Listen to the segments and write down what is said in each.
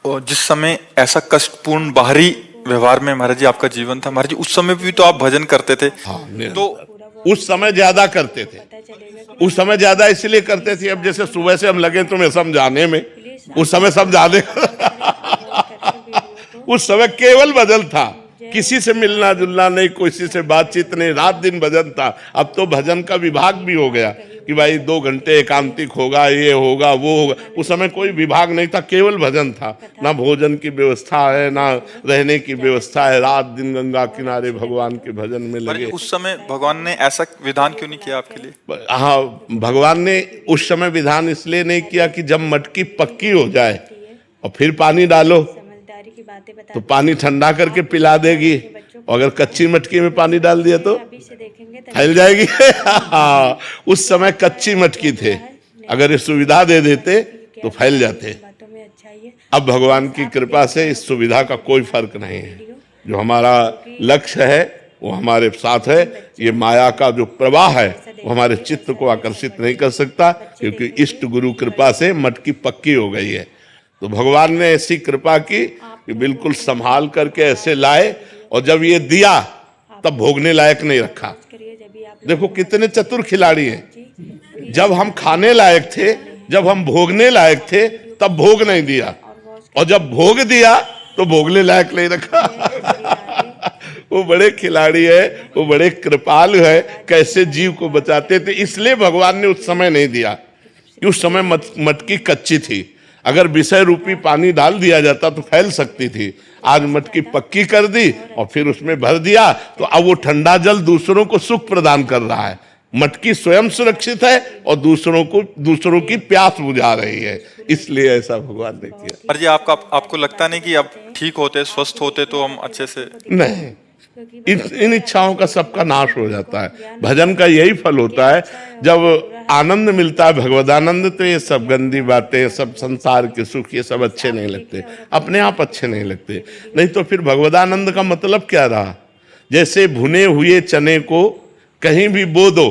और जिस समय ऐसा कष्टपूर्ण बाहरी व्यवहार में महाराज जी आपका जीवन था, महाराज जी उस समय भी तो आप भजन करते थे। हाँ, तो उस समय ज्यादा करते थे। उस समय ज्यादा इसलिए करते थे, अब जैसे सुबह से हम लगे तुम्हें समझाने में, उस समय समझाने उस समय केवल भजन था, किसी से मिलना जुलना नहीं, किसी से बातचीत नहीं, रात दिन भजन था। अब तो भजन का विभाग भी हो गया कि भाई 2 घंटे एकांतिक होगा, ये होगा वो होगा। उस समय कोई विभाग नहीं था, केवल भजन था। ना भोजन की व्यवस्था है, ना रहने की व्यवस्था है, रात दिन गंगा किनारे भगवान के भजन में लगे। उस समय भगवान ने ऐसा विधान क्यों नहीं किया आपके लिए? हाँ, भगवान ने उस समय विधान इसलिए नहीं किया कि जब मटकी पक्की हो जाए और फिर पानी डालो तो पानी ठंडा करके पिला देगी, और अगर कच्ची मटकी में पानी डाल दिया तो फैल जाएगी। उस समय कच्ची मटकी थे, अगर ये सुविधा दे देते तो फैल जाते। अब भगवान की कृपा से इस सुविधा का कोई फर्क नहीं है। जो हमारा लक्ष्य है वो हमारे साथ है। ये माया का जो प्रवाह है वो हमारे चित्त को आकर्षित नहीं कर सकता, क्योंकि इष्ट गुरु कृपा से मटकी पक्की हो गई है। तो भगवान ने ऐसी कृपा की कि बिल्कुल संभाल करके ऐसे लाए, और जब ये दिया तब भोगने लायक नहीं रखा। देखो कितने चतुर खिलाड़ी हैं। जब हम खाने लायक थे, जब हम भोगने लायक थे, तब भोग नहीं दिया, और जब भोग दिया तो भोगने लायक नहीं रखा। वो बड़े खिलाड़ी है, वो बड़े कृपालु है, कैसे जीव को बचाते थे। इसलिए भगवान ने उस समय नहीं दिया कि उस समय मटकी कच्ची थी। अगर विषय रूपी पानी डाल दिया जाता तो फैल सकती थी। आज मटकी पक्की कर दी और फिर उसमें भर दिया, तो अब वो ठंडा जल दूसरों को सुख प्रदान कर रहा है। मटकी स्वयं सुरक्षित है और दूसरों की प्यास बुझा रही है। इसलिए ऐसा भगवान ने किया। पर जी आपको लगता नहीं कि अब ठीक होते, स्वस्थ होते तो हम अच्छे से? नहीं, इन इच्छाओं का सबका नाश हो जाता है। भजन का यही फल होता है। जब आनंद मिलता है, भगवदानंद, तो ये सब गंदी बातें, सब संसार के सुख, ये सब अच्छे नहीं लगते, अपने आप अच्छे नहीं लगते। नहीं तो फिर भगवदानंद का मतलब क्या रहा? जैसे भुने हुए चने को कहीं भी बो दो,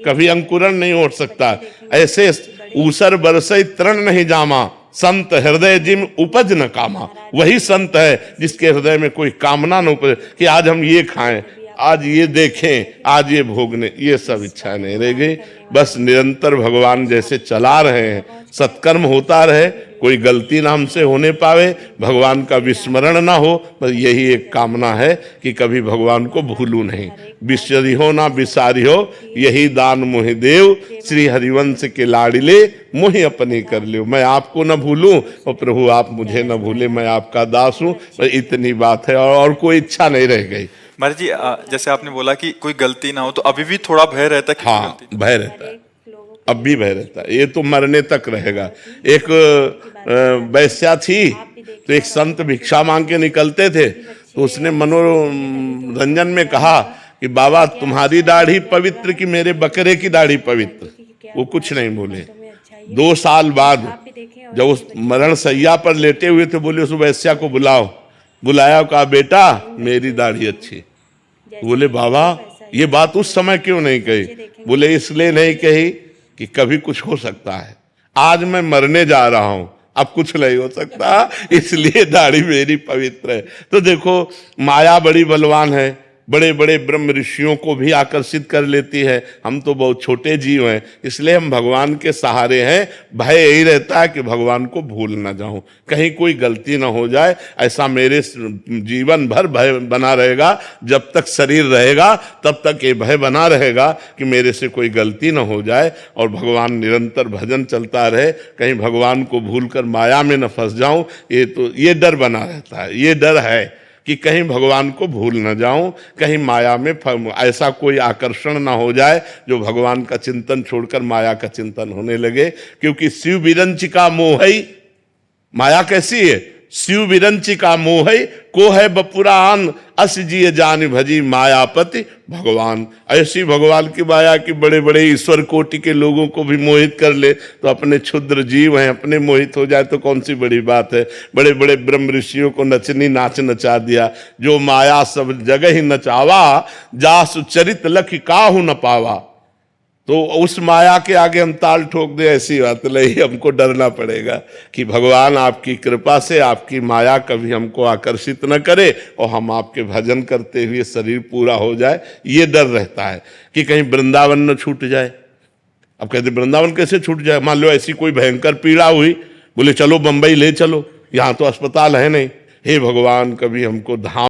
कभी अंकुरण नहीं हो सकता। ऐसे ऊसर बरसई तृण नहीं जामा, संत हृदय जिम उपज न कामा। वही संत है जिसके हृदय में कोई कामना न उपजे कि आज हम ये खाएं, आज ये देखें, आज ये भोगने, ये सब इच्छा नहीं रह गई। बस निरंतर भगवान जैसे चला रहे हैं, सत्कर्म होता रहे, कोई गलती ना हमसे होने पावे, भगवान का विस्मरण ना हो। बस यही एक कामना है कि कभी भगवान को भूलूं नहीं। बिसरी हो ना बिसारी हो, यही दान मोहि देव, श्री हरिवंश के लाडिले मोहि अपने कर लियो। मैं आपको न भूलूं और प्रभु आप मुझे न भूले, मैं आपका दास हूं। इतनी बात है, और कोई इच्छा नहीं रह गई। महाराज जी जैसे आपने बोला कि कोई गलती ना हो, तो अभी भी थोड़ा भय रहता है? हाँ, भय रहता है, अब भी भय रहता है। ये तो मरने तक रहेगा। एक वैश्या थी, तो एक संत भिक्षा मांग के निकलते थे, तो उसने मनोरंजन में कहा कि बाबा तुम्हारी दाढ़ी पवित्र कि मेरे बकरे की दाढ़ी पवित्र? वो कुछ नहीं बोले। 2 साल बाद जब उस मरण सैया पर लेटे हुए थे, बोले उस वैश्या को बुलाओ। बुलाया, कहा बेटा मेरी दाढ़ी अच्छी। बोले बाबा ये बात उस समय क्यों नहीं कही? बोले इसलिए नहीं कही कि कभी कुछ हो सकता है। आज मैं मरने जा रहा हूं, अब कुछ नहीं हो सकता, इसलिए दाढ़ी मेरी पवित्र है। तो देखो माया बड़ी बलवान है, बड़े बड़े ब्रह्म ऋषियों को भी आकर्षित कर लेती है। हम तो बहुत छोटे जीव हैं, इसलिए हम भगवान के सहारे हैं। भय यही रहता है कि भगवान को भूल ना जाऊं, कहीं कोई गलती ना हो जाए। ऐसा मेरे जीवन भर भय बना रहेगा। जब तक शरीर रहेगा तब तक ये भय बना रहेगा कि मेरे से कोई गलती ना हो जाए, और भगवान निरंतर भजन चलता रहे, कहीं भगवान को भूल कर माया में न फंस जाऊं। ये डर बना रहता है, ये डर है कि कहीं भगवान को भूल न जाऊं, कहीं माया में ऐसा कोई आकर्षण ना हो जाए जो भगवान का चिंतन छोड़कर माया का चिंतन होने लगे। क्योंकि शिव विरंच का मोह ही, माया कैसी है? शिव विरंची का मोह को है बपुरान, अस जिय जान भजी मायापति भगवान। ऐसी भगवान की माया की बड़े बड़े ईश्वर कोटि के लोगों को भी मोहित कर ले, तो अपने क्षुद्र जीव हैं, अपने मोहित हो जाए तो कौन सी बड़ी बात है। बड़े बड़े ब्रह्म ऋषियों को नचनी नाच नचा दिया। जो माया सब जगह ही नचावा, जासु चरित लख काहू न पावा। तो उस माया के आगे हम ताल ठोक दे, ऐसी बात नहीं। हमको डरना पड़ेगा कि भगवान आपकी कृपा से आपकी माया कभी हमको आकर्षित न करे और हम आपके भजन करते हुए शरीर पूरा हो जाए, ये डर रहता है कि कहीं वृंदावन न छूट जाए। अब कहते वृंदावन कैसे छूट जाए? मान लो ऐसी कोई भयंकर पीड़ा हुई, बोले चलो बंबई ले चलो, यहाँ तो अस्पताल है नहीं। हे भगवान, कभी हमको धाम